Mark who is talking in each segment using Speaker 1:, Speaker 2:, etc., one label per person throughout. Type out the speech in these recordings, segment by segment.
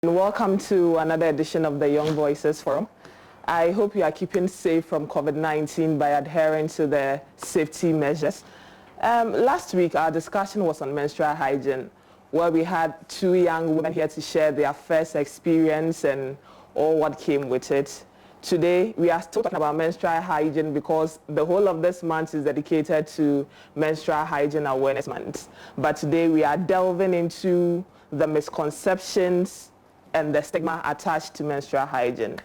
Speaker 1: Welcome to another edition of the Young Voices Forum. I hope you are keeping safe from COVID-19 by adhering to the safety measures. Last week, our discussion was on menstrual hygiene, where we had two young women here to share their first experience and all what came with it. Today, we are still talking about menstrual hygiene because the whole of this month is dedicated to Menstrual Hygiene Awareness Month. But today, we are delving into the misconceptions and the stigma attached to menstrual hygiene.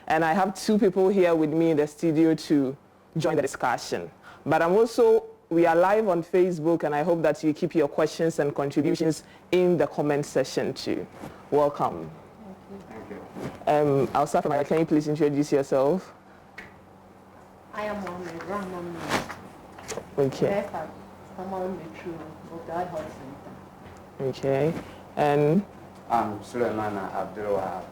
Speaker 1: And I have two people here with me in the studio to join the discussion. But we are live on Facebook, and I hope that you keep your questions and contributions in the comment section too. Welcome.
Speaker 2: Thank you.
Speaker 1: I'll start from Maria. Can you please introduce yourself?
Speaker 3: I am Mohammed.
Speaker 1: Okay. Okay. And
Speaker 2: I'm Suleiman Abdul Wahab.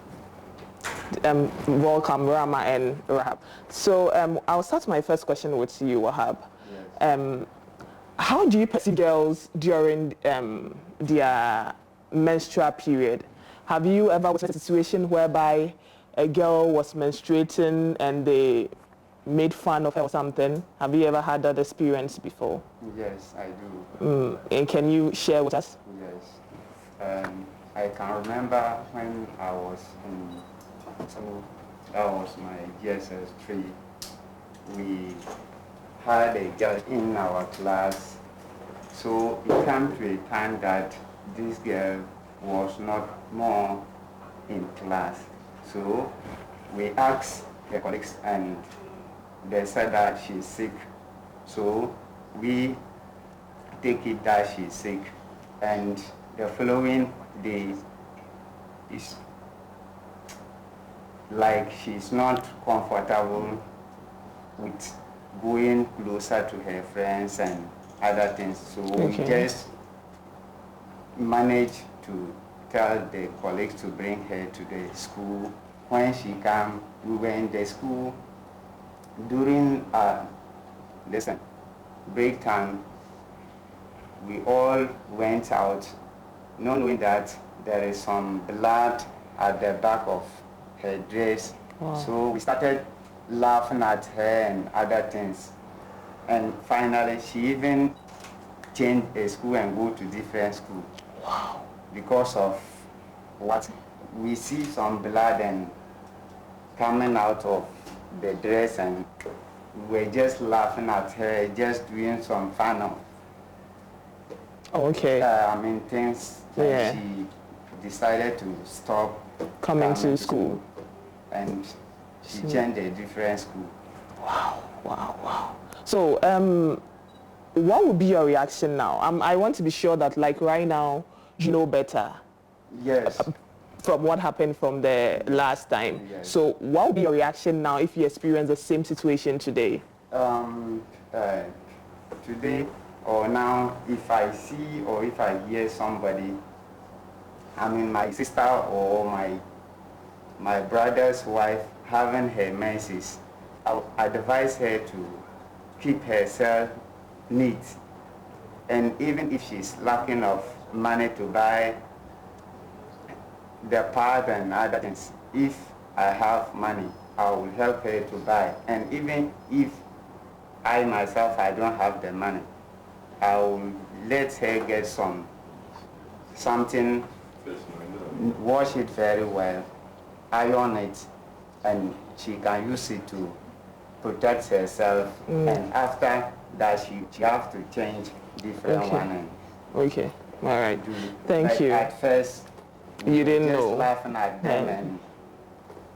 Speaker 1: welcome, Rama and Rahab. So I'll start my first question with you, Wahab.
Speaker 2: Yes.
Speaker 1: How do you perceive girls during their menstrual period? Have you ever witnessed a situation whereby a girl was menstruating and they made fun of her or something? Have you ever had that experience before?
Speaker 2: Yes, I do.
Speaker 1: And can you share with us?
Speaker 2: Yes. I can remember when I was in school, that was my GSS 3. We had a girl in our class. So it came to a time that this girl was not more in class. So we asked her colleagues and they said that she's sick. So we take it that she's sick, and the following day is like she's not comfortable with going closer to her friends and other things. So we just managed to tell the colleagues to bring her to the school. When she came, we were in the school during break time. We all went out, not knowing that there is some blood at the back of her dress. Wow. So we started laughing at her and other things. And finally, she even changed a school and go to different school.
Speaker 1: Wow.
Speaker 2: Because of what we see some blood and coming out of the dress, and we were just laughing at her, just doing some fun of things.
Speaker 1: Yeah.
Speaker 2: She decided to stop
Speaker 1: coming to school.
Speaker 2: And she changed a different school.
Speaker 1: Wow. So what would be your reaction now? I want to be sure that, like, right now, you know better.
Speaker 2: Yes.
Speaker 1: From what happened from the last time.
Speaker 2: Yes.
Speaker 1: So what would be your reaction now if you experience the same situation today?
Speaker 2: Today or now, if I see or if I hear somebody, my sister or my brother's wife having her menses, I'll advise her to keep herself neat. And even if she's lacking of money to buy the pad and other things, if I have money, I will help her to buy. And even if I myself, I don't have the money, I will let her get something, wash it very well, iron it, and she can use it to protect herself. And after that, she have to change different one.
Speaker 1: Okay, all right. Thank you.
Speaker 2: At first,
Speaker 1: you didn't know.
Speaker 2: Just laughing at them and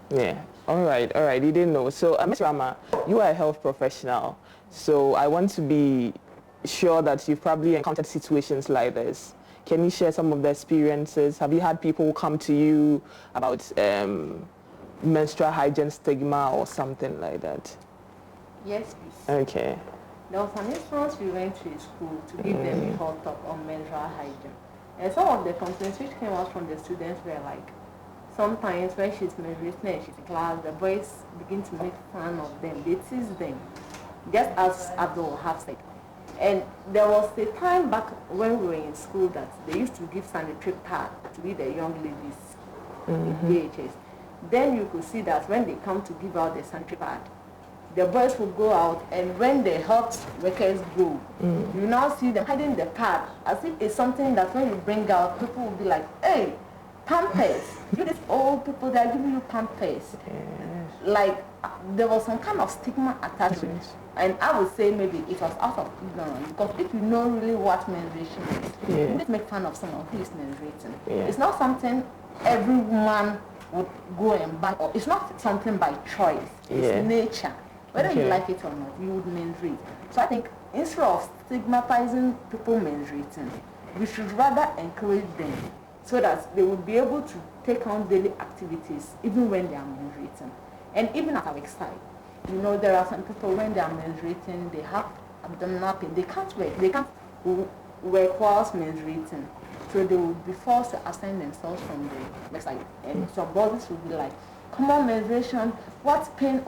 Speaker 1: yeah. All right. You didn't know. So, Ms. Rama, you are a health professional. So I want to be sure that you've probably encountered situations like this. Can you share some of the experiences? Have you had people come to you about menstrual hygiene stigma or something like that?
Speaker 3: Yes, please.
Speaker 1: Okay.
Speaker 3: There was an instance we went to a school to give them a hot talk on menstrual hygiene. And some of the complaints which came out from the students were like, sometimes when she's menstruating and she's in class, the boys begin to make fun of them. They tease them, just as Abdul have said. And there was a time back when we were in school that they used to give sanitary pad to the young ladies in VHS. Then you could see that when they come to give out the sanitary pad, the boys will go out, and when the health workers go, you now see them hiding the pad as if it's something that when you bring out, people will be like, hey, Pampers. You these old people, they are giving you Pampers. Like, there was some kind of stigma attached to it. And I would say maybe it was out of ignorance, because if you know really what menstruation is, you need to make fun of someone who is menstruating. It's not something every woman would go and buy, or it's not something by choice. It's nature. Whether you like it or not, you would menstruate. So I think instead of stigmatizing people menstruating, we should rather encourage them so that they will be able to take on daily activities even when they are menstruating. And even at our side, you know, there are some people when they are menstruating, they have abdominal pain, they can't work whilst menstruating. So they will be forced to abstain themselves from the website. And some bodies will be like, come on, menstruation, what pain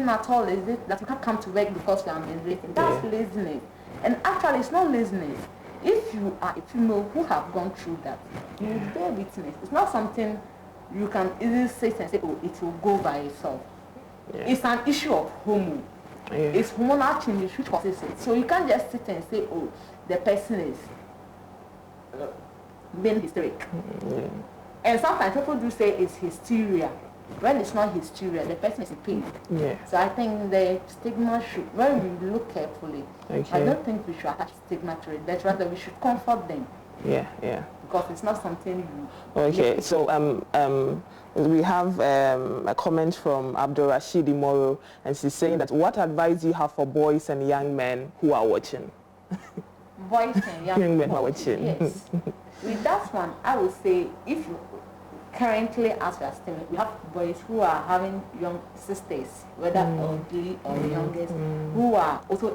Speaker 3: at all is it that you can't come to work because you are menstruating? That's laziness. And actually, it's not laziness. If you are a female who have gone through that, you will bear witness. It's not something you can easily sit and say, oh, it will go by itself. It's an issue of hormone. It's hormonal changes which causes it. So you can't just sit and say, oh, the person is being hysteric. And sometimes people do say it's hysteria. When it's not hysteria, the person is in pain. So I think the stigma should, when we look carefully, I don't think we should attach stigma to it, but rather we should comfort them. Because it's not something you...
Speaker 1: So we have a comment from Abdul Rashid Imoro, and she's saying that what advice do you have for boys and young men who are watching?
Speaker 3: Boys and young men
Speaker 1: who are watching.
Speaker 3: Yes. With that one, I would say, if you currently, as we are still, we have boys who are having young sisters, whether elderly or youngest, who are also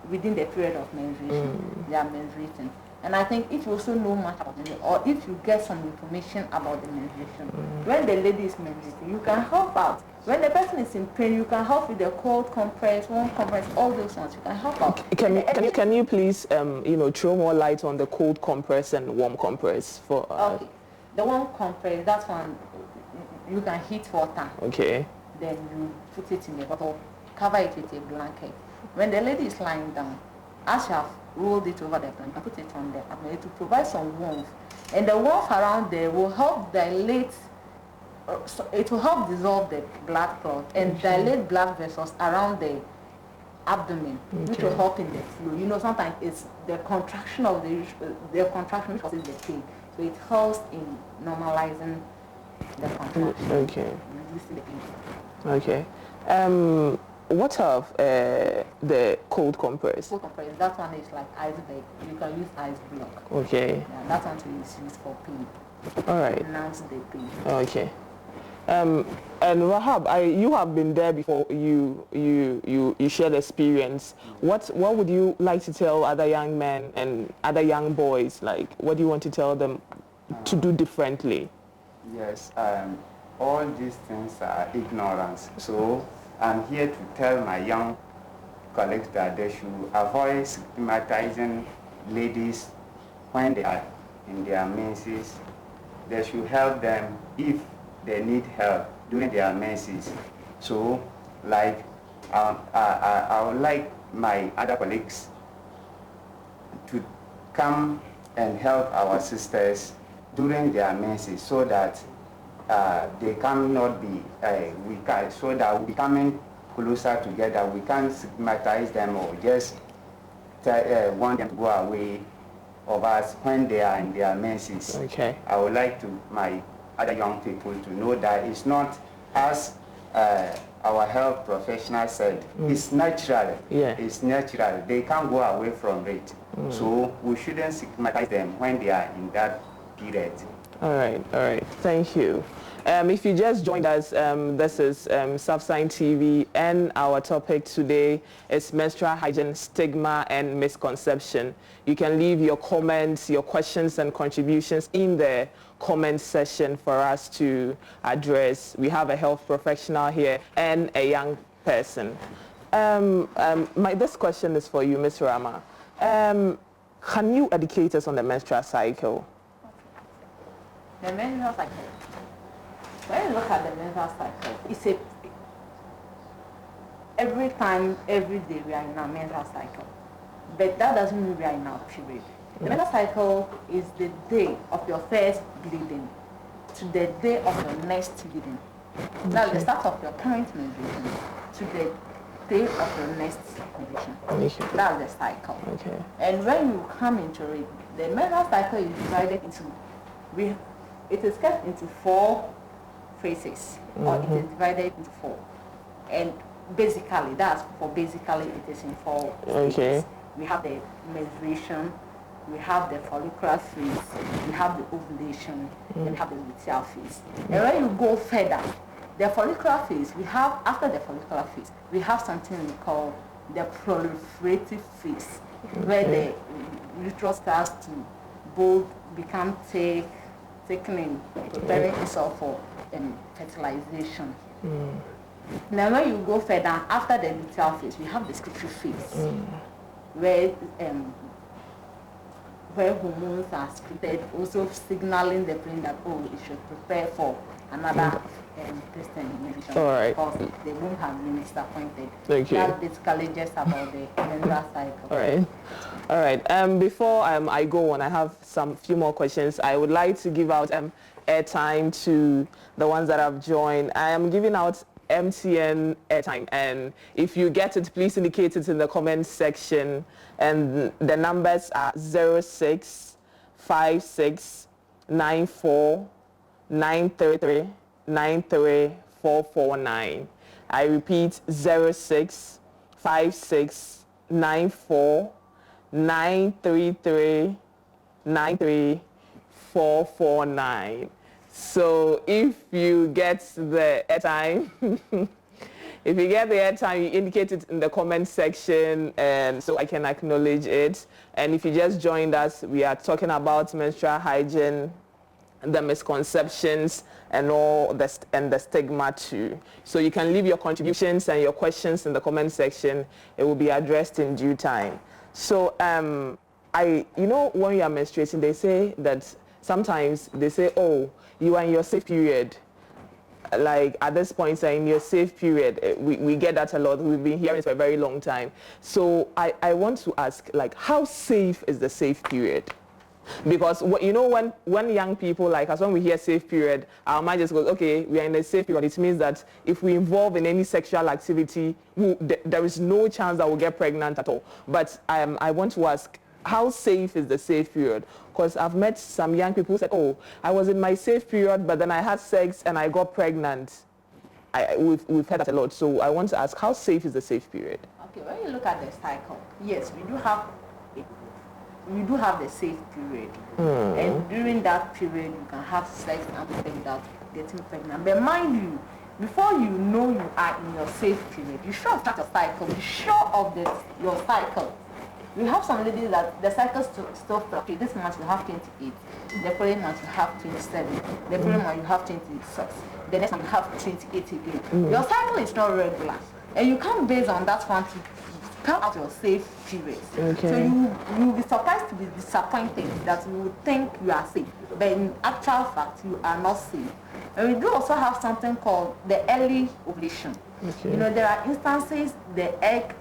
Speaker 3: within the period of menstruation. They are menstruating. And I think if you also know much about menstruation, or if you get some information about the menstruation, when the lady is menstruating, you can help out. When the person is in pain, you can help with the cold compress, warm compress, all those ones. You can help out.
Speaker 1: Can you please throw more light on the cold compress and warm compress for?
Speaker 3: Okay. The warm compress, that one, you can heat water.
Speaker 1: Okay.
Speaker 3: Then you put it in a bottle, cover it with a blanket. When the lady is lying down, as you have rolled it over the blanket, put it on the abdomen to provide some warmth. And the warmth around there will help dilate, it will help dissolve the blood clot and dilate blood vessels around the abdomen, which will help in the flow. You know, sometimes it's the contraction of the contraction which causes the pain. So it helps in normalizing the contraction. Reducing the pain.
Speaker 1: What of the cold compress?
Speaker 3: Cold compress, that one is like iceberg. You can use ice block. That one is used for pain.
Speaker 1: All right.
Speaker 3: Announce the pain.
Speaker 1: And Rahab, you have been there before. You shared experience. What would you like to tell other young men and other young boys? Like, what do you want to tell them to do differently?
Speaker 2: Yes, all these things are ignorance. So I'm here to tell my young colleagues that they should avoid stigmatizing ladies when they are in their menses. They should help them if they need help during their menses. So, like, I would like my other colleagues to come and help our sisters during their menses so that they cannot be weaker, so that we coming closer together. We can't stigmatize them or just want them to go away of us when they are in their menses. I would like my other young people to know that it's not, as our health professional said, it's natural. It's natural. They can't go away from it. So we shouldn't stigmatize them when they are in that period.
Speaker 1: All right. Thank you. If you just joined us, this is SavSign TV, and our topic today is menstrual hygiene, stigma and misconception. You can leave your comments, your questions and contributions in the comment section for us to address. We have a health professional here and a young person. This question is for you, Ms. Rama. Can you educate us on the menstrual cycle?
Speaker 3: The menstrual cycle. when you look at the menstrual cycle, it's every time, every day we are in our menstrual cycle. But that doesn't mean we are in our period. The menstrual cycle is the day of your first bleeding to the day of your next bleeding. That's the start of your current menstruation to the day of your next menstruation. That's the cycle.
Speaker 1: Okay.
Speaker 3: And when you come into it, the menstrual cycle is divided into, it is kept into 4 phases, or it is divided into 4. And basically, it is in 4 phases. We have the menstruation, we have the follicular phase, we have the ovulation, and we have the luteal phase. And when you go further, the follicular phase, after the follicular phase, we have something we call the proliferative phase, where the uterus starts to both become thickening, preparing itself for fertilization. Now when you go further, after the luteal phase, we have the secretory phase, where hormones are secreted, also signaling the brain that, it should prepare for another menstruation.
Speaker 1: All right.
Speaker 3: Because they won't have been disappointed.
Speaker 1: Okay.
Speaker 3: That's basically just about the menstrual cycle.
Speaker 1: All right. Before I go on, I have few more questions. I would like to give out airtime to the ones that have joined. I am giving out MTN airtime, and if you get it, please indicate it in the comments section, and the numbers are 06569493393449. I repeat, 06569493393449. So if you get the airtime, you indicate it in the comment section, and so I can acknowledge it. And if you just joined us, we are talking about menstrual hygiene, the misconceptions, and the stigma too. So you can leave your contributions and your questions in the comment section. It will be addressed in due time. So when you are menstruating, they say that sometimes they say, you are in your safe period. Like at this point, in your safe period, we get that a lot. We've been hearing it for a very long time. So I want to ask, how safe is the safe period? Because when young people, like us, when we hear safe period, our mind just goes, okay, we are in a safe period. It means that if we involve in any sexual activity, there is no chance that we'll get pregnant at all. But I want to ask, how safe is the safe period? Because I've met some young people who said, I was in my safe period, but then I had sex and I got pregnant. We've heard that a lot. So I want to ask, how safe is the safe period?
Speaker 3: Okay, when you look at the cycle, yes, we do have the safe period. And during that period, you can have sex and without getting pregnant. But mind you, before you know you are in your safe period, you should start your cycle. Be sure of your cycle. We have some ladies that the cycle still fluctuates. This month you have 28. The following month you have 27. The following month you have 26. The next month you have 28 again. Your cycle is not regular. And you can't base on that one to count out your safe period.
Speaker 1: Okay.
Speaker 3: So you will be surprised to be disappointed that you would think you are safe. But in actual fact, you are not safe. And we do also have something called the early ovulation.
Speaker 1: Okay.
Speaker 3: There are instances the egg,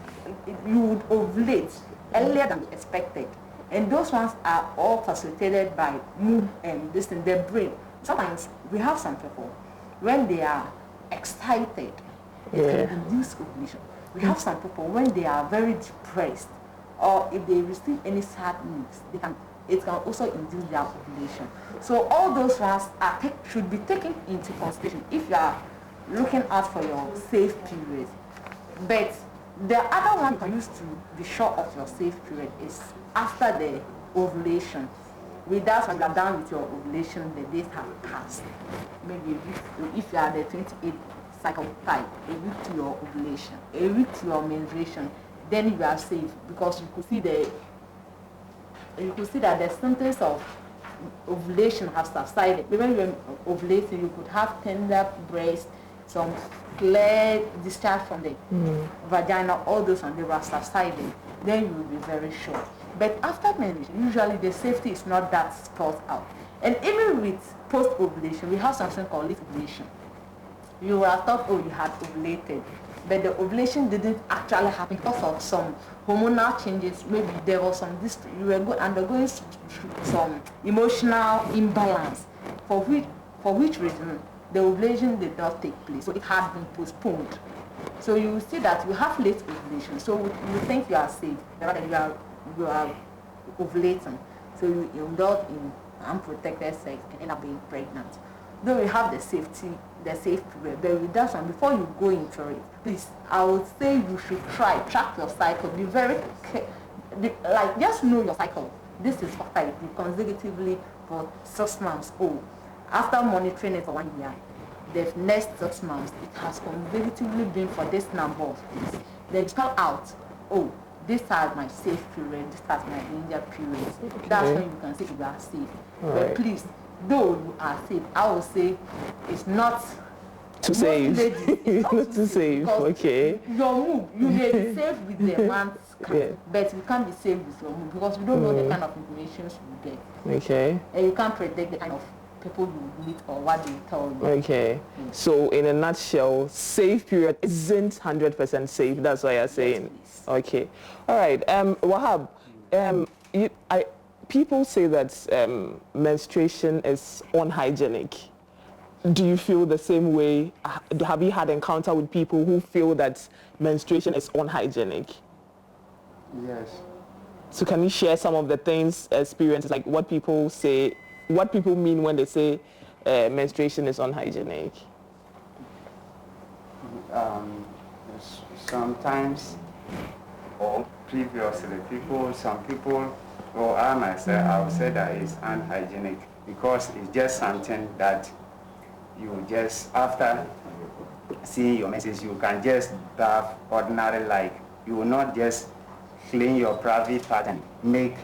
Speaker 3: you would ovulate earlier than expected, and those ones are all facilitated by the brain. Sometimes we have some people when they are excited, it can induce ovulation. We have some people when they are very depressed, or if they receive any sad news, it can also induce their ovulation. So all those ones should be taken into consideration if you are looking out for your safe period. But the other one you can use to be sure of your safe period is after the ovulation. With that, when you are done with your ovulation, the days have passed. Maybe if you are the 28 cycle type, a week to your ovulation, a week to your menstruation, then you are safe, because you could see that the symptoms of ovulation have subsided. When you are ovulating, you could have tender breast, some clear discharge from the vagina, all those on the were subsiding, then you will be very sure. But after menstruation, usually the safety is not that spelled out. And even with post-ovulation, we have something called late ovulation. you would have thought, oh, you had ovulated. But the ovulation didn't actually happen because of some hormonal changes. Maybe there was some, you were undergoing some emotional imbalance, for which reason the ovulation did not take place. So it had been postponed. So you will see that you have late ovulation. So you think you are safe, that you are ovulating. So you indulge in unprotected sex and end up being pregnant. Though we have the safe period, but with that one, before you go into it, please, I would say you should track your cycle. Be very like, just know your cycle. This is what I do consecutively for 6 months. Oh, after monitoring it for 1 year, the next 6 months, it has consecutively been for this number of days. Then you spell out, oh, this is my safe period, this is my danger period. Okay. That's when you can say you are safe. All but right. Please, though you are safe, I will say it's not
Speaker 1: to save. Not to save. Okay.
Speaker 3: Your move, you may be safe with the man's count, but you can't be safe with your move because you don't know the kind of information you get. Okay. And you can't predict the kind of people you meet or what they tell you. Okay.
Speaker 1: So in a nutshell, safe period isn't 100% safe. That's what you're saying. Yes, okay. All right. Wahab, people say that menstruation is unhygienic. Do you feel the same way? Have you had encounter with people who feel that menstruation is unhygienic?
Speaker 2: Yes.
Speaker 1: So can you share some of the things, experiences, like what people say, what people mean when they say menstruation is unhygienic?
Speaker 2: Sometimes, or previously, some people, or I myself, I would say that it's unhygienic because it's just something that you just, after seeing your message, you can just bath ordinary, like you will not just clean your private part and make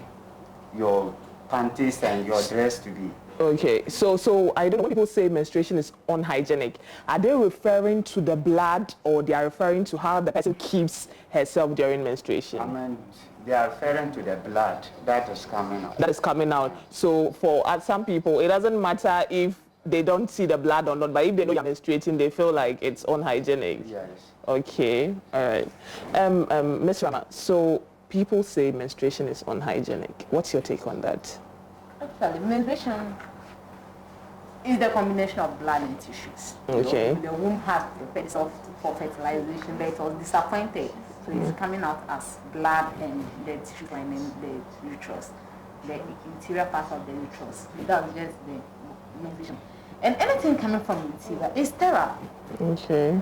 Speaker 2: your panties and your dress to be.
Speaker 1: Okay, so I don't know, when people say menstruation is unhygienic, are they referring to the blood or they are referring to how the person keeps herself during menstruation?
Speaker 2: I mean, they are referring to the blood that is coming out.
Speaker 1: That is coming out. So for some people, it doesn't matter if they don't see the blood or not, but if they know you're menstruating, they feel like it's unhygienic.
Speaker 2: Yes.
Speaker 1: Okay, all right. Ms. Rama, so people say menstruation is unhygienic. What's your take on that?
Speaker 3: Actually, menstruation is the combination of blood and tissues.
Speaker 1: Okay.
Speaker 3: You know, the womb has the purpose for fertilization, but it was disappointed. So it's coming out as blood and the tissue lining the uterus, the interior part of the uterus. That's just the menstruation. And anything coming from the interior is sterile. Okay.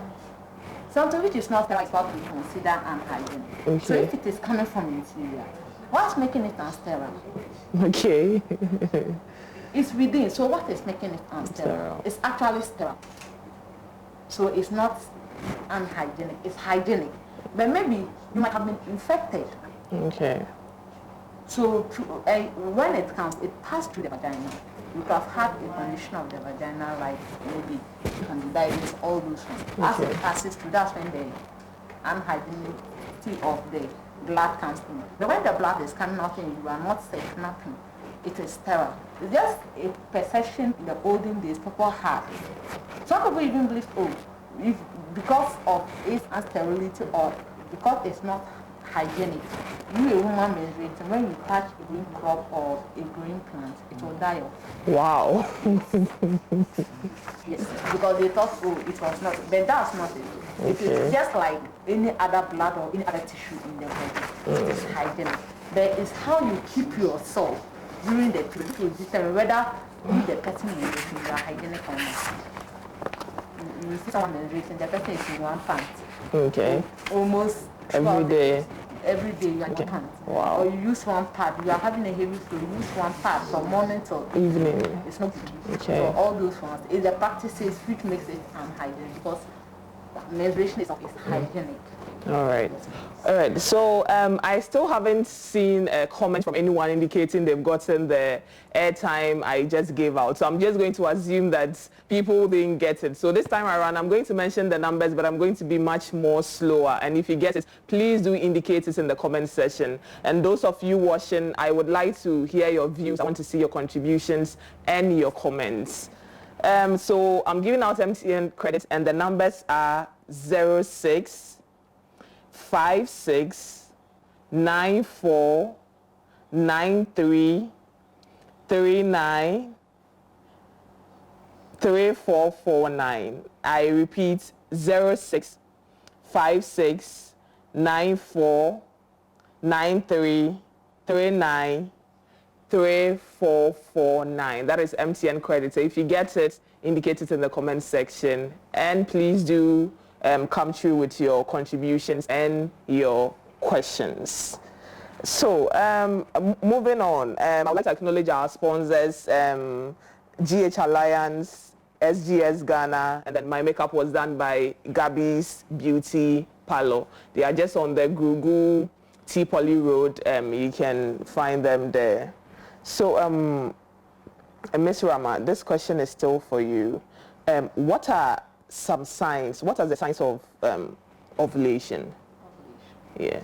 Speaker 3: Something which is not sterile is what we consider unhygienic. Okay. So if it is coming from the interior, what's making it unsterile?
Speaker 1: Okay.
Speaker 3: It's within. So what is making it unsterile? It's actually sterile. So it's not unhygienic. It's hygienic. But maybe you might have been infected. Okay. So when it comes, it passed through the vagina. You could have had a condition of the vagina, like maybe candidiasis, all those things. Okay. As it passes through, that's when the unhygienity of the blood comes in. But when the blood is coming out and you are not safe, nothing, it is sterile. It's just a perception in the olden days people had. Some people even believe, oh, if because of its unsterility or because it's not hygienic, you a woman menstruating, when you touch a green crop or a green plant, it will die off.
Speaker 1: Wow.
Speaker 3: Yes, because they thought, oh, it was not, but that's not it. Okay. It is just like any other blood or any other tissue in the body. It is hygienic. But it's how you keep yourself during the period to determine whether you the person menstruating, you are hygienic or not. You see someone menstruating, the person is in one pant. Okay. Almost
Speaker 1: every day.
Speaker 3: Every day you are in one pant. Wow. Or you use one pad. You are having a heavy flow. You use one pad from morning till
Speaker 1: evening.
Speaker 3: It's not good. Okay. So all those ones is the practices which makes it unhygienic because menstruation is hygienic.
Speaker 1: All right. All right. So I still haven't seen a comment from anyone indicating they've gotten the airtime I just gave out. So I'm just going to assume that people didn't get it. So this time around, I'm going to mention the numbers, but I'm going to be much more slower. And if you get it, please do indicate it in the comment section. And those of you watching, I would like to hear your views. I want to see your contributions and your comments. So I'm giving out MTN credits, and the numbers are 06 56 94 93 39 3449. I repeat, 06 56 94 93 39 3449. That is MTN credit. So if you get it, indicate it in the comment section, and please do come through with your contributions and your questions. So moving on, I would like to acknowledge our sponsors, GH Alliance, SGS Ghana, and then my makeup was done by Gabby's Beauty Parlor. They are just on the Gugu T Poly Road. You can find them there. So, Ms. Rama, this question is still for you. What are some signs? What are the signs of ovulation? Yeah.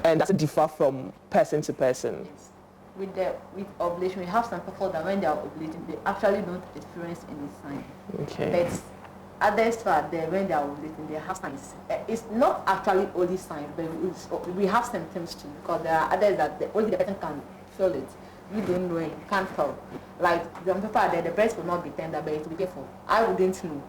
Speaker 1: And does it differ from person to person?
Speaker 3: Yes. With ovulation, we have some people that when they are ovulating, they actually don't experience any sign.
Speaker 1: Okay.
Speaker 3: But others are there when they are ovulating, they have signs. It's not actually only signs, but we have symptoms too, because there are others that only the person can feel it. You don't know it, you can't tell. Like some people are there, the breast will not be tender, but it will be careful. I wouldn't know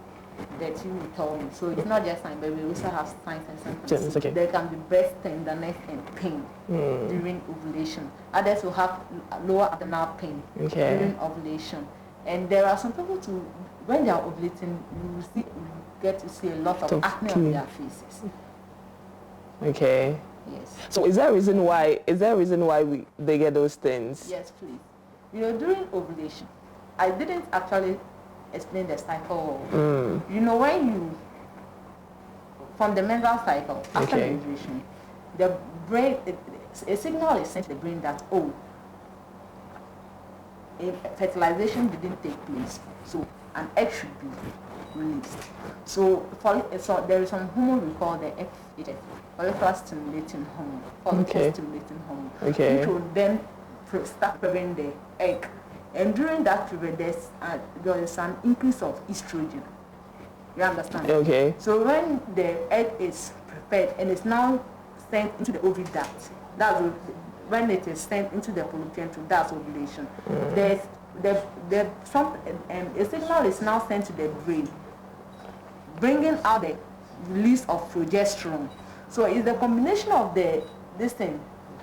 Speaker 3: that you will tell me. So it's not just signs, but we also have signs and symptoms.
Speaker 1: Okay.
Speaker 3: There can be breast tenderness and pain during ovulation. Others will have lower abdominal pain during ovulation. And there are some people too, when they are ovulating, you get to see a lot of acne on their faces.
Speaker 1: Okay.
Speaker 3: Yes.
Speaker 1: So is there a reason why they get those things?
Speaker 3: Yes, please. You know, during ovulation, I didn't actually explain the cycle. You know, when you from the menstrual cycle after the ovulation, the brain, a signal is sent to the brain that fertilization didn't take place, so an egg should be released. So there is some hormone we call the FSH, follicular stimulating hormone, follicle stimulating hormone, which will then start preparing the egg. And during that period, there is an increase of estrogen. You understand?
Speaker 1: Okay.
Speaker 3: So when the egg is prepared and is now sent into the ovary duct, when it is sent into the fallopian tube, that's ovulation. A signal is now sent to the brain, bringing out the release of progesterone. So it's the combination of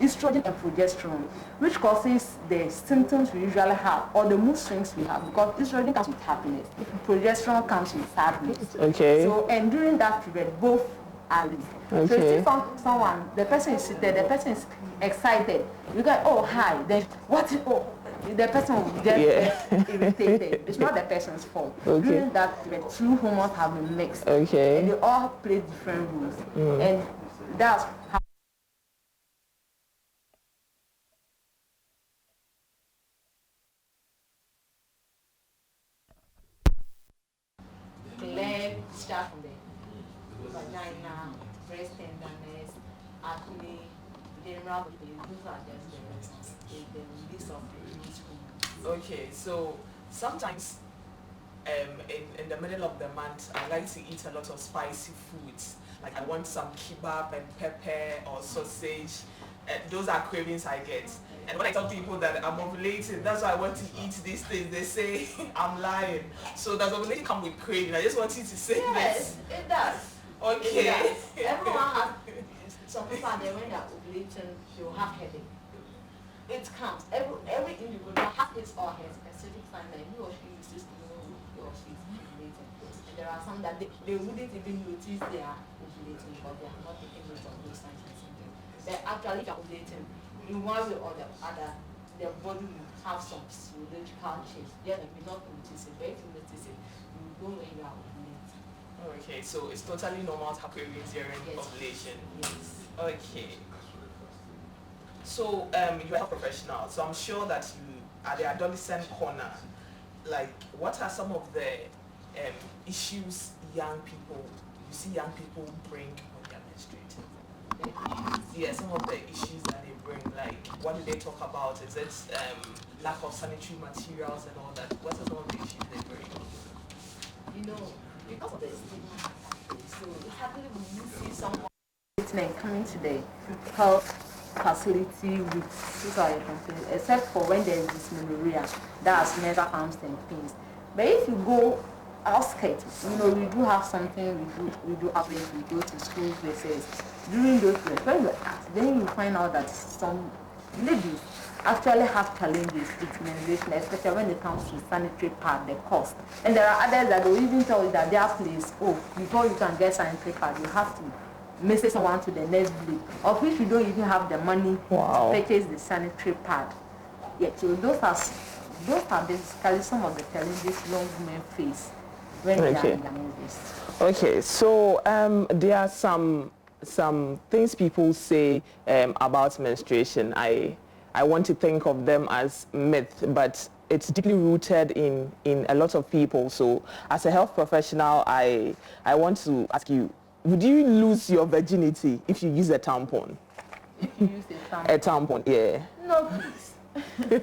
Speaker 3: estrogen and progesterone, which causes the symptoms we usually have, or the mood swings we have, because estrogen comes with happiness, progesterone comes with sadness.
Speaker 1: Okay.
Speaker 3: So, and during that period, both are released.
Speaker 1: Okay.
Speaker 3: So if someone, the person is seated, the person is excited, you go, oh, hi, then what, the person will get irritated. It's not the person's fault.
Speaker 1: Okay.
Speaker 3: During that period, two hormones have been mixed.
Speaker 1: Okay.
Speaker 3: And they all play different roles. And that's how start from the vagina, breast tenderness, acne, general pain. Those are just the release of the hormones.
Speaker 1: Okay, so sometimes in the middle of the month, I like to eat a lot of spicy foods. Like I want some kebab and pepper or sausage. Those are cravings I get. And when I tell people that I'm ovulating, that's why I want to eat these things, they say I'm lying. So does ovulation come with craving? I just want you to say
Speaker 3: yes,
Speaker 1: this.
Speaker 3: it does.
Speaker 1: Okay.
Speaker 3: It does. Everyone has, some people are there when they are ovulating, they will have headache. It comes. Every individual has his or her specific sign that he or she uses to know he or she is ovulating. And there are some that they wouldn't even notice they are ovulating, but they are not taking note of those signs and symptoms. They're actually ovulating. In one way or the other, their body will have some physiological change. Yeah, they may not notice it, but if you notice it, you know when you are ovulating.
Speaker 1: Okay, so it's totally normal to have cravings during ovulation.
Speaker 3: Yes.
Speaker 1: Okay. So you're a health professional, so I'm sure that you at the adolescent corner, like what are some of the issues you see young people bring when they're menstruating? Yeah, some of the issues that they bring? Like, what do they talk about? Is it lack of sanitary materials and all that? What are some of the issues they bring?
Speaker 3: You know, because of the stigma, so hardly will you see someone coming to the health facility with suicide complaints, except for when there is dysmenorrhea, that's mental harms and things. But if you go outskirts, you know, we do have something, we do outreach, we go to school places. During those days, when you ask, then you find out that some ladies actually have challenges with menstruation, especially when it comes to sanitary pad, the cost. And there are others that will even tell you that their place, oh, before you can get sanitary pad, you have to message someone to the next bleed, of which you don't even have the money to purchase the sanitary pad. Yeah, so those are basically some of the challenges young women face when they are in their menses.
Speaker 1: Okay, so there are some things people say about menstruation. I want to think of them as myth, but it's deeply rooted in a lot of people. So as a health professional, I want to ask you, would you lose your virginity if you use a tampon?
Speaker 3: If you use a tampon?
Speaker 1: A tampon, yeah.
Speaker 3: No, please.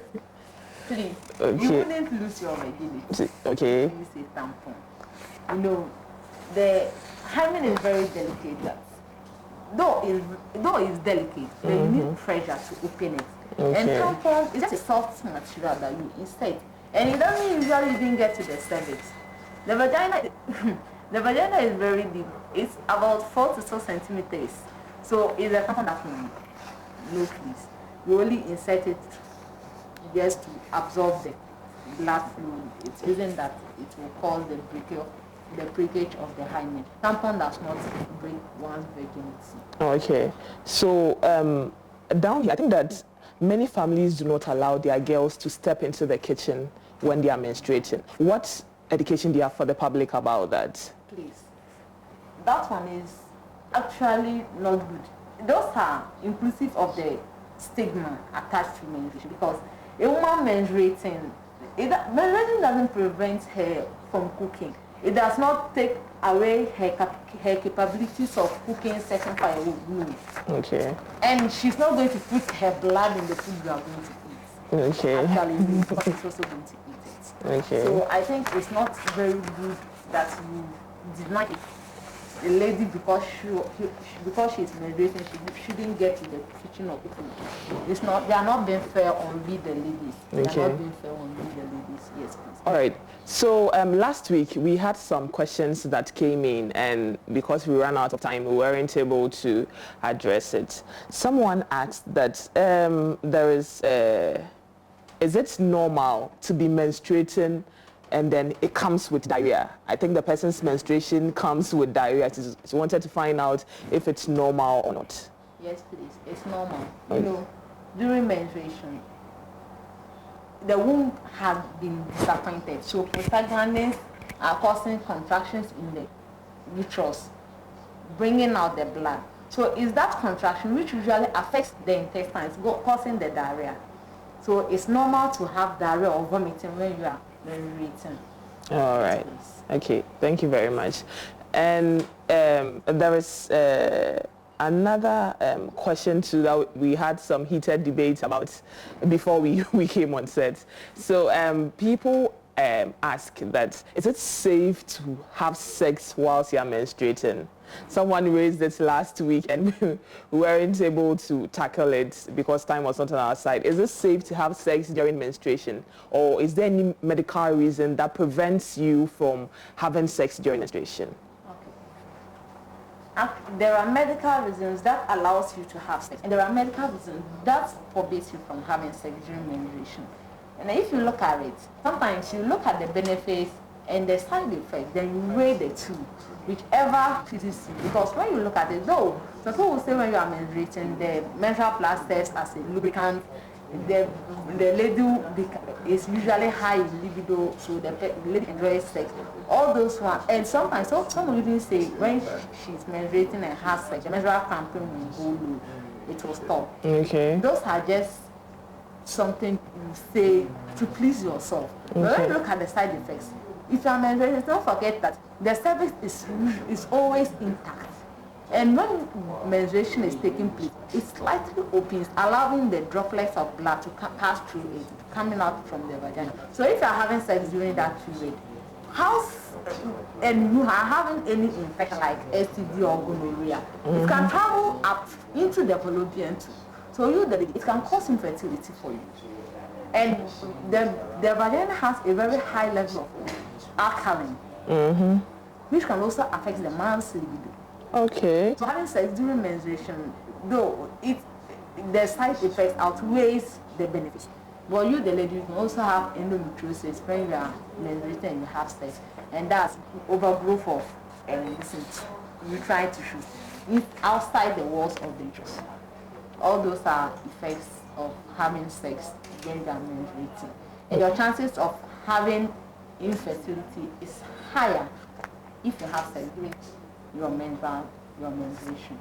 Speaker 3: Please. Okay. You wouldn't lose your virginity
Speaker 1: okay.
Speaker 3: if you use a tampon. You know, the hymen is very delicate. Though it's delicate, then you need pressure to open it. Okay. And tampon is just a soft material that you insert. And it doesn't usually even get to the cervix. The vagina is very deep. It's about 4 to 6 centimeters. So it's a tampon that can no please. You only insert it just to absorb the blood fluid. It isn't that it will cause the breakage of the hymen. Tampon does not break one's virginity.
Speaker 1: Okay. So down here, I think that many families do not allow their girls to step into the kitchen when they are menstruating. What education do you have for the public about that?
Speaker 3: Please. That one is actually not good. Those are inclusive of the stigma attached to menstruation, because a woman menstruating doesn't prevent her from cooking. It does not take away her capabilities of cooking certain firewood. Okay. And she's not going to put her blood in the food you are going to eat.
Speaker 1: Okay.
Speaker 3: Actually, because she's also going to eat it.
Speaker 1: Okay.
Speaker 3: So I think it's not very good that you deny it. A lady, because she's menstruating, she shouldn't get to the kitchen or cooking. It's not. They are not being fair on we the ladies. They are not being fair on we the ladies. Yes, please.
Speaker 1: All right. So last week we had some questions that came in, and because we ran out of time, we weren't able to address it. Someone asked that is it normal to be menstruating and then it comes with diarrhea? I think the person's menstruation comes with diarrhea. She wanted to find out if it's normal or not.
Speaker 3: Yes, please. It's normal. You know, during menstruation, the womb has been disappointed. So prostaglandins are causing contractions in the uterus, bringing out the blood. So it's that contraction which usually affects the intestines, causing the diarrhea. So it's normal to have diarrhea or vomiting when you are menstruating. All
Speaker 1: right. Okay. Thank you very much. And there is another question too that we had some heated debates about before we came on set. So people ask that, is it safe to have sex whilst you are menstruating? Someone raised this last week and we weren't able to tackle it because time was not on our side. Is it safe to have sex during menstruation, or is there any medical reason that prevents you from having sex during menstruation?
Speaker 3: There are medical reasons that allows you to have sex, and there are medical reasons that forbids you from having sex during menstruation. And if you look at it, sometimes you look at the benefits and the side effects, then you weigh the two, whichever fits you. Because when you look at it, though, some people will say when you are menstruating, the menstrual blood serves as a lubricant. The lady is usually high in libido, so the lady enjoys sex. All those ones, and sometimes some will even say when she's menstruating and has sex, the menstrual cramping will go low, it will stop. Okay. Those are just something you say to please yourself. Okay. But when you look at the side effects, if you are menstruating, don't forget that the cervix is always intact. And when menstruation is taking place, it slightly opens, allowing the droplets of blood to pass through it, coming out from the vagina. So if you are having sex during that period, and you are having any infection like STD or gonorrhea, it can travel up into the fallopian tube. So it can cause infertility for you. And the vagina has a very high level of alkaline, which can also affect the man's libido.
Speaker 1: Okay.
Speaker 3: So having sex during menstruation, though the side effects outweighs the benefits. But you, the lady, you can also have endometriosis when you are menstruating and you have sex, and that's overgrowth of uterine tissues outside the walls of the uterus. All those are effects of having sex when you are menstruating, and your chances of having infertility is higher if you have sex during your menstruation.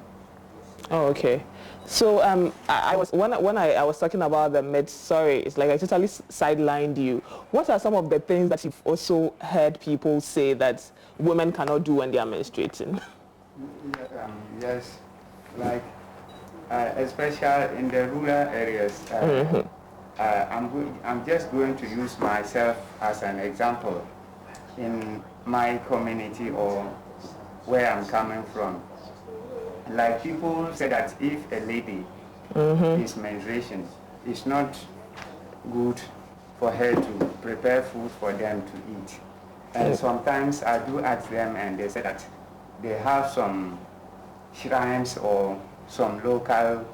Speaker 1: Oh, okay. So I was when I was talking about the myths. Sorry, it's like I totally sidelined you. What are some of the things that you've also heard people say that women cannot do when they are menstruating?
Speaker 2: Yes, like especially in the rural areas. I'm just going to use myself as an example. In my community or where I'm coming from, like people say that if a lady is menstruation, it's not good for her to prepare food for them to eat. And sometimes I do ask them and they say that they have some shrines or some local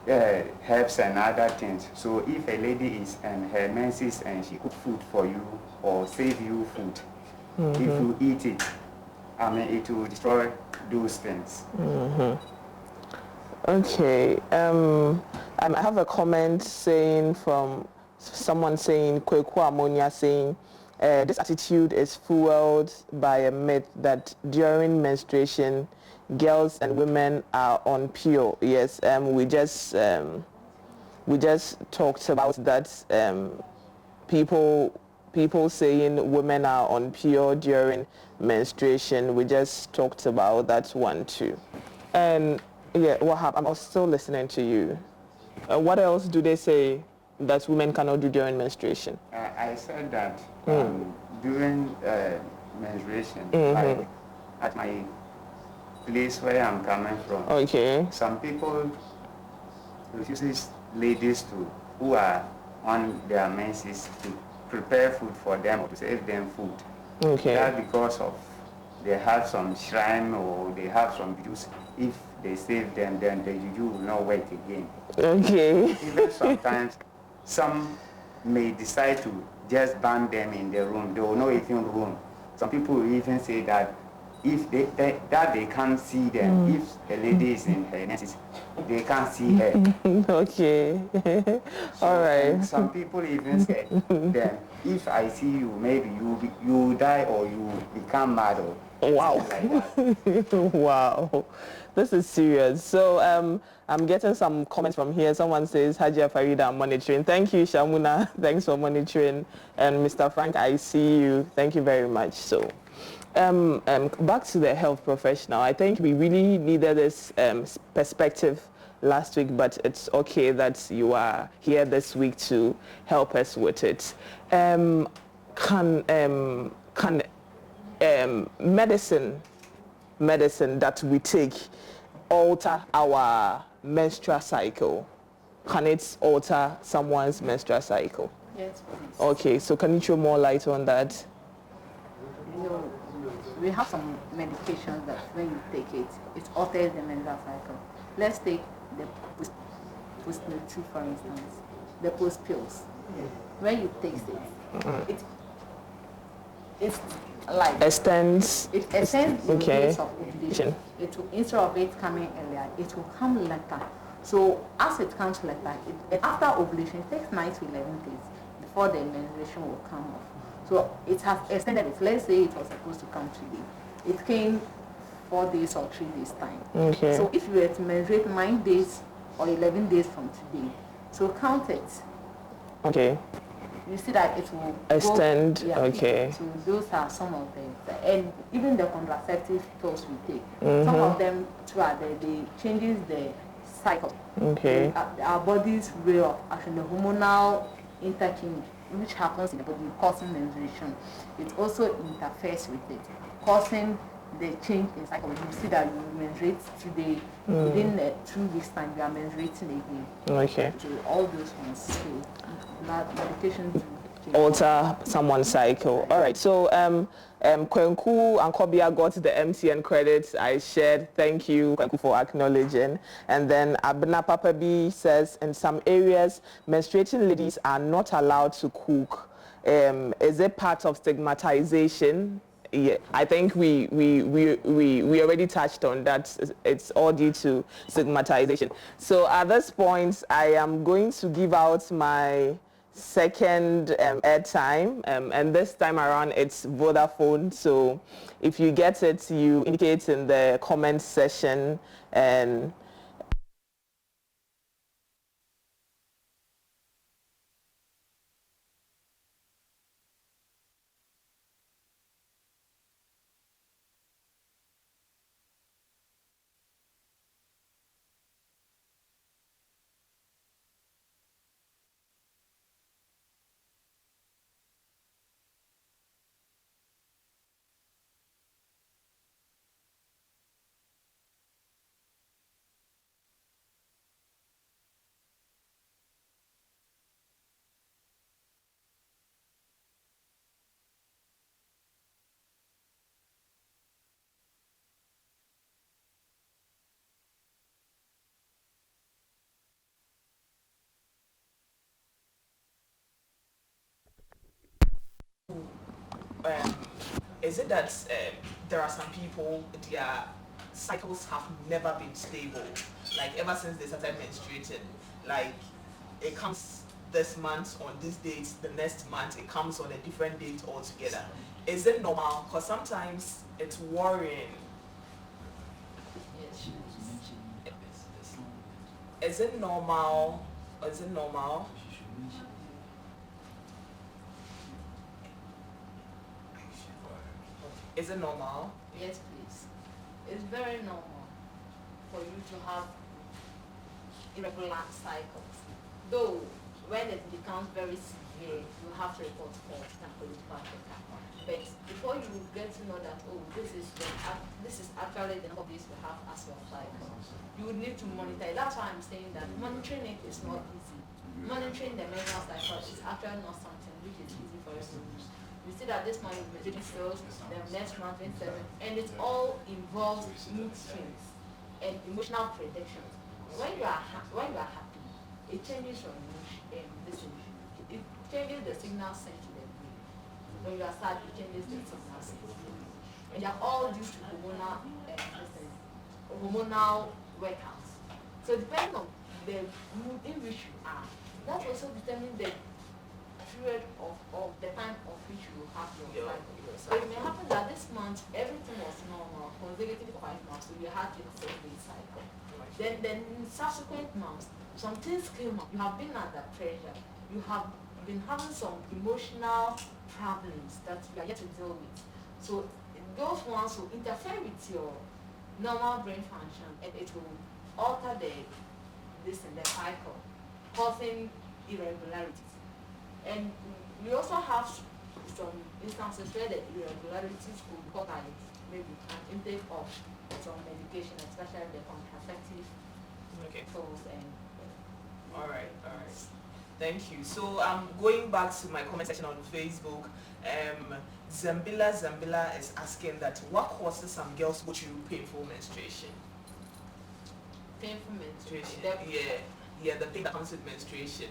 Speaker 2: herbs and other things. So if a lady is in her menses and she cook food for you or save you food, if you eat it, I mean, it will destroy those things.
Speaker 1: Okay. I have a comment saying from someone saying, Kweku Ammonia saying, this attitude is fueled by a myth that during menstruation, girls and women are on pure. Yes, we just talked about that. People saying women are on pure during menstruation. We just talked about that one too. And yeah, what happened? I'm still listening to you. What else do they say that women cannot do during menstruation?
Speaker 2: I said that during menstruation, like at my place where I'm coming from,
Speaker 1: okay,
Speaker 2: some people refuses ladies who are on their menses to prepare food for them or to save them food.
Speaker 1: Okay.
Speaker 2: That's because of they have some shrine or they have some juice. If they save them, then the juju will not work again.
Speaker 1: Okay.
Speaker 2: Even sometimes some may decide to just ban them in the room. They will not even room. Some people will even say that if they can't see them, if a lady is in her menses, they can't see her.
Speaker 1: Okay.
Speaker 2: So,
Speaker 1: all right.
Speaker 2: Some people even say, then if I see you, maybe you die or you become mad or
Speaker 1: wow.
Speaker 2: like that.
Speaker 1: Wow. This is serious. So I'm getting some comments from here. Someone says, Hajia Farida, I'm monitoring. Thank you, Shamuna. Thanks for monitoring. And Mr. Frank, I see you. Thank you very much. So back to the health professional. I think we really needed this perspective last week, but it's okay that you are here this week to help us with it. Can medicine that we take alter our menstrual cycle? Can it alter someone's menstrual cycle?
Speaker 3: Yes, please.
Speaker 1: Okay, so can you throw more light on that?
Speaker 3: You know, we have some medications that when you take it, it alters the menstrual cycle. Let's take the post-natal, for instance, the post pills. When you take it, it's like
Speaker 1: Extends.
Speaker 3: It extends the
Speaker 1: okay.
Speaker 3: days of ovulation. It will, instead of it coming earlier, it will come later. So as it comes later, after ovulation, it takes 9 to 11 days before the menstruation will come off. So it has extended it. Let's say it was supposed to come today. It came 4 days or 3 days time.
Speaker 1: Okay.
Speaker 3: So if you were to menstruate 9 days or 11 days from today, so count it.
Speaker 1: Okay.
Speaker 3: you see that it will
Speaker 1: extend.
Speaker 3: go, yeah,
Speaker 1: okay.
Speaker 3: So those are some of them, and even the contraceptive pills we take. Some of them too are they changes the cycle.
Speaker 1: Okay.
Speaker 3: Our body's way of action, the hormonal interchange, which happens in the body, causing menstruation. It also interferes with it, causing the change in cycle. You see that you menstruate today, within 2 weeks' time, you are menstruating again.
Speaker 1: Okay.
Speaker 3: So all those ones, so medication to
Speaker 1: alter someone's cycle. All right. So Kwenku and Kobia got the MTN credits I shared. Thank you, Kwenku, for acknowledging. And then Abna Papa B says in some areas menstruating ladies are not allowed to cook. Is it part of stigmatization? Yeah, I think we already touched on that. It's all due to stigmatization. So at this point, I am going to give out my second airtime, and this time around it's Vodafone. So if you get it, you indicate in the comment section. And is it that there are some people, their cycles have never been stable, like ever since they started menstruating, like it comes this month on this date, the next month it comes on a different date altogether. Is it normal? Because sometimes it's worrying. Is it normal? Is it normal? Is it normal?
Speaker 3: Yes, please. It's very normal for you to have irregular cycles. Though, when it becomes very severe, you have to report for political checker. But before you get to know that, oh, this is actually the number of days you have as your cycle, you would need to monitor it. That's why I'm saying that monitoring it is not easy. Monitoring the menstrual cycle is actually not something which is easy for us to do. You see that this month is making sales, the next month is 7, and it all involves mood swings and emotional predictions. When you are happy, it changes your emotion. It changes the signal sent to the brain. When you are sad, it changes the signal sent to the brain. And they are all due to hormonal workouts. So depending on the mood in which you are, that also determines the period of the time of which you have your cycle. So it may happen that this month everything was normal, consecutive 5 months, so you had your 7-day cycle. Then in subsequent months, some things came up. You have been under pressure. You have been having some emotional problems that you are yet to deal with. So those ones will interfere with your normal brain function, and it will alter the cycle, causing irregularities. And we also have some instances where the irregularities could be caused by maybe an intake of some medication, especially the contraceptive pills. And
Speaker 1: all right. Thank you. So going back to my comment section on Facebook, Zambila is asking that what causes some girls go through painful menstruation?
Speaker 3: Painful menstruation.
Speaker 1: Yeah, the pain that comes with menstruation.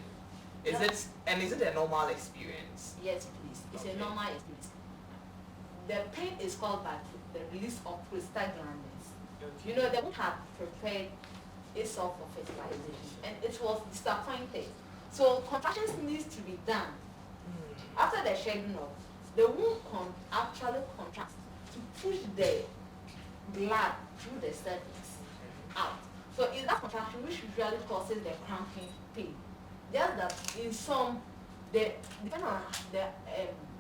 Speaker 1: Is it a normal experience?
Speaker 3: Yes, please. It's a normal experience. The pain is caused by the release of prostaglandins. Okay. You know, they would have prepared itself for fertilization, and it was disappointed. So contractions needs to be done. After the shedding of, the womb actually contracts to push the blood through the cervix out. So it's that contraction which usually causes the cramping pain. Just that in some,
Speaker 4: depending on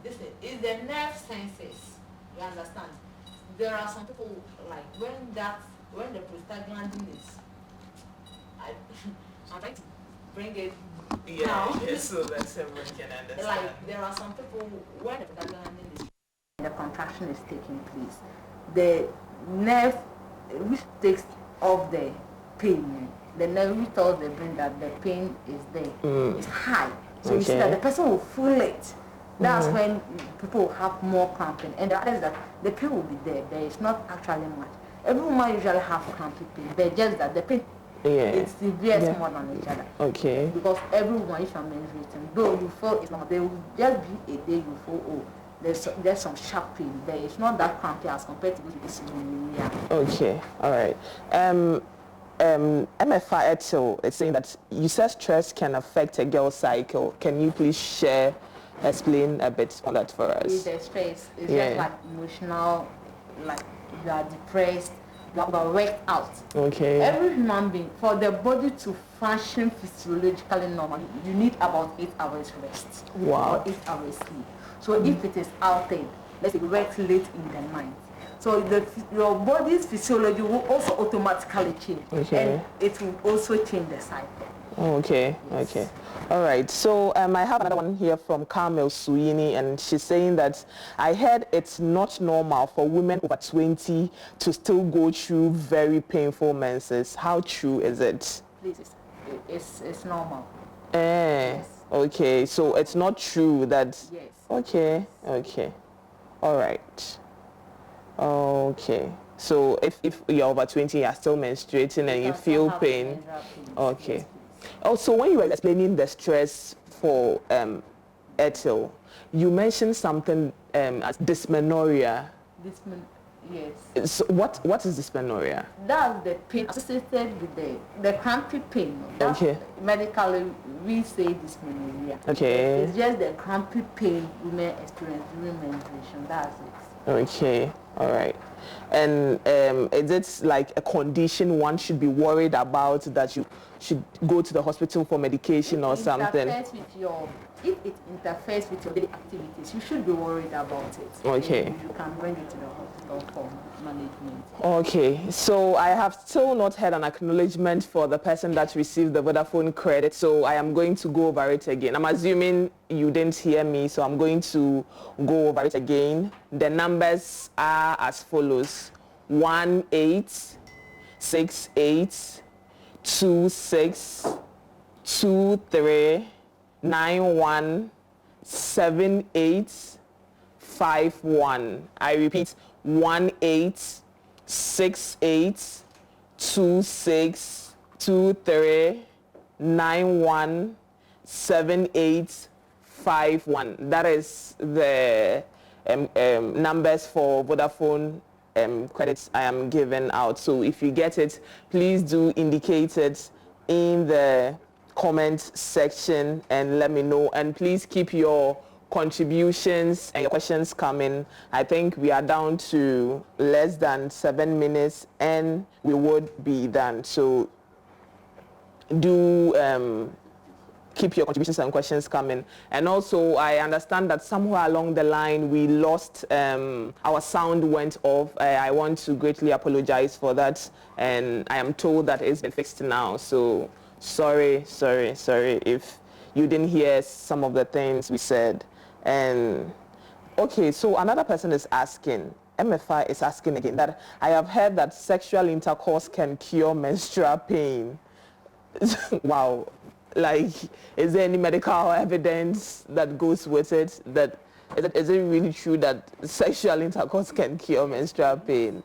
Speaker 4: this is the nerve senses. You understand? There are some people like when the prostaglandin is, I'm trying to bring it down.
Speaker 1: So that everyone can understand.
Speaker 4: Like there are some people when the prostaglandin is,
Speaker 3: the contraction is taking place, the nerve which takes off the pain, the nerve which tells the brain that the pain is there, is high. So you see that the person will feel it. That's when people have more cramping, and the other is that the pain will be there. There is not actually much. Every woman usually have cramping pain, but just that the pain is severe more than each other.
Speaker 1: Okay.
Speaker 3: Because every woman is menstruating, though you feel it's not, there will just be a day you feel, oh, there's some sharp pain there. It's not that crampy as compared to dysmenorrhea. Okay,
Speaker 1: all right. MFI Etil is saying that you said stress can affect a girl's cycle. Can you please explain a bit on that for us?
Speaker 3: The stress is just like emotional, like you are depressed, you are worked out. Okay. Every human being, for the body to function physiologically normally, you need about 8 hours rest. Wow. Or 8 hours sleep. So if it is altered, let's say work late in the night, so your body's physiology will also automatically change, and it will also change the cycle. Okay, okay. All right, so I have another one here from Carmel Suini, and she's saying that I heard it's not normal for women over 20 to still go through very painful menses. How true is it? Please, it's normal. Yes. Okay, so it's not true that... Yes. Okay, okay. All right. Okay. So if you're over 20, you're still menstruating and you feel pain. Okay. Also, when you were explaining the stress for Etil, you mentioned something as dysmenorrhea. Yes. So what is dysmenorrhea? That's the pain associated with the crampy pain. That's medically, we say dysmenorrhea. Okay. It's just the crampy pain women experience during menstruation. That's it. Okay. All right. And is it like a condition one should be worried about, that you should go to the hospital for medication or something? If it interferes with your daily activities, you should be worried about it. Okay. You can bring it to the hospital for management. Okay. So I have still not had an acknowledgement for the person that received the Vodafone credit, so I am going to go over it again. I'm assuming you didn't hear me, so I'm going to go over it again. The numbers are as follows: 1-866-269-17851. I repeat, 1-866-269-17851. That is the numbers for Vodafone credits I am giving out. So if you get it, please do indicate it in the comment section and let me know. And please keep your contributions and your questions coming. I think we are down to less than 7 minutes and we would be done. So do keep your contributions and questions coming. And also, I understand that somewhere along the line we lost, our sound went off. I want to greatly apologize for that, and I am told that it's been fixed now. So sorry if you didn't hear some of the things we said. And okay, so another person is asking, MFI is asking again, that I have heard that sexual intercourse can cure menstrual pain. Wow. Like, is there any medical evidence that goes with it? That is it really true that sexual intercourse can cure menstrual pain?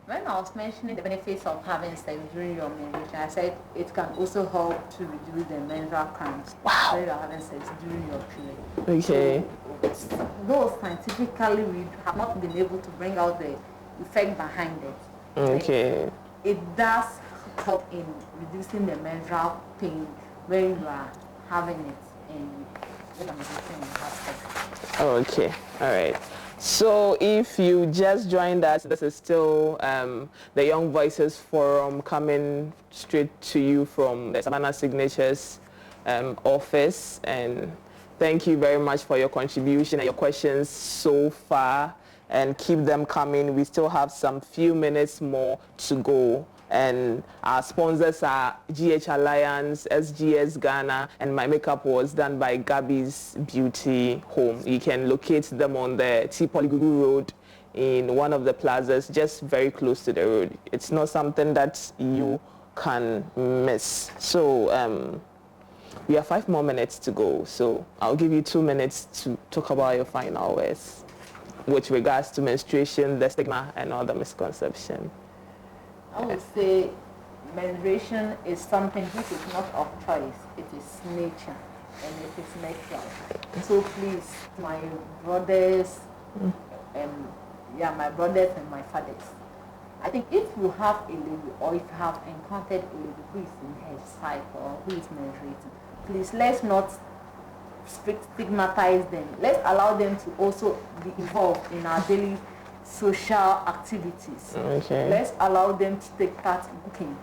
Speaker 3: When I was mentioning the benefits of having sex during your menstruation, I said it can also help to reduce the menstrual cramps when you're having sex during your period. Okay. So, though scientifically we have not been able to bring out the effect behind it. Okay. It does help in reducing the menstrual pain when you are having it in okay, all right. So if you just joined us, this is still the Young Voices Forum coming straight to you from the Savannah Signatures office, and
Speaker 1: Thank you very much for your contribution and your questions so far, and keep them coming. We still have some few minutes more to go. And our sponsors are GH Alliance, SGS Ghana, and my makeup was done by Gabby's Beauty Home. You can locate them on the T Polygugu Road in one of the plazas, just very close to the road. It's not something that you can miss. So we have 5 more minutes to go. So I'll give you 2 minutes to talk about your final words with regards to menstruation, the stigma, and all the misconception.
Speaker 3: I would say menstruation is something which is not of choice. It is nature, and it is natural. So please, my brothers, my brothers and my fathers, I think if you have a lady or if you have encountered a lady who is in her cycle or who is menstruating, please let's not stigmatize them. Let's allow them to also be involved in our daily social activities.
Speaker 1: Okay.
Speaker 3: Let's allow them to take part in cooking.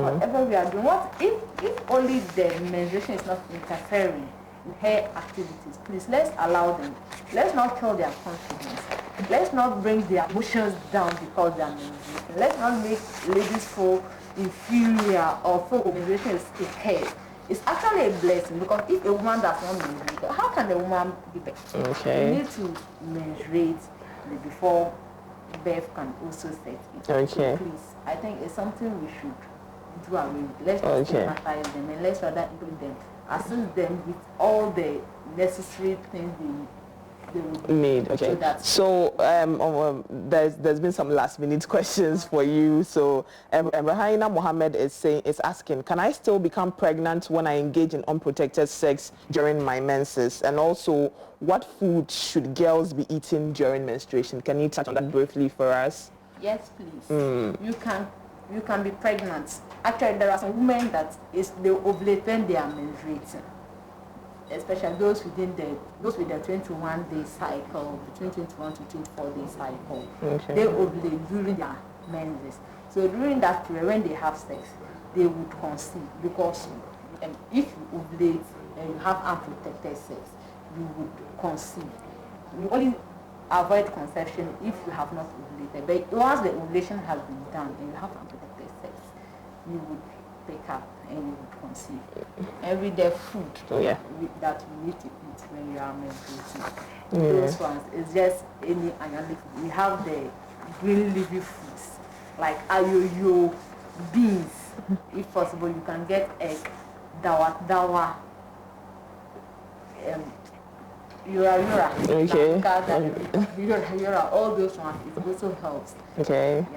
Speaker 3: Whatever we are doing. What if only the menstruation is not interfering in her activities? Please let's allow them. Let's not kill their confidence. Let's not bring their emotions down because they are menstruating. Let's not make ladies feel inferior or feel menstruation is a curse. It's actually a blessing, because if a woman does not menstruate, how can a woman give birth?
Speaker 1: Okay.
Speaker 3: You need to menstruate before birth can also set it.
Speaker 1: Okay.
Speaker 3: So please, I think it's something we should do away with. Let's not stigmatize them, and let's rather include them, assist them with all the necessary things they would
Speaker 1: need. Okay. So there's been some last minute questions for you. So Rahina Mohammed is asking, can I still become pregnant when I engage in unprotected sex during my menses? And also, what food should girls be eating during menstruation? Can you touch on that briefly for us?
Speaker 3: Yes, please. You can be pregnant. Actually, there are some women that they ovulate when they are menstruating, especially those with the 21-day cycle, between 21 to 24-day cycle.
Speaker 1: Okay.
Speaker 3: They ovulate during their menses. So during that period, when they have sex, they would conceive, because if you ovulate and you have unprotected sex, you would conceive. You only avoid conception if you have not ovulated. But once the ovulation has been done and you have unprotected sex, you would pick up and you would conceive. Everyday food that you need to eat when you are menstruating. Those ones is just any animal food. We have the green leafy foods like ayoyo, beans. If possible, you can get egg, dawa, yura,
Speaker 1: okay.
Speaker 3: yura, all those ones. It also helps.
Speaker 1: Okay.
Speaker 3: Yeah.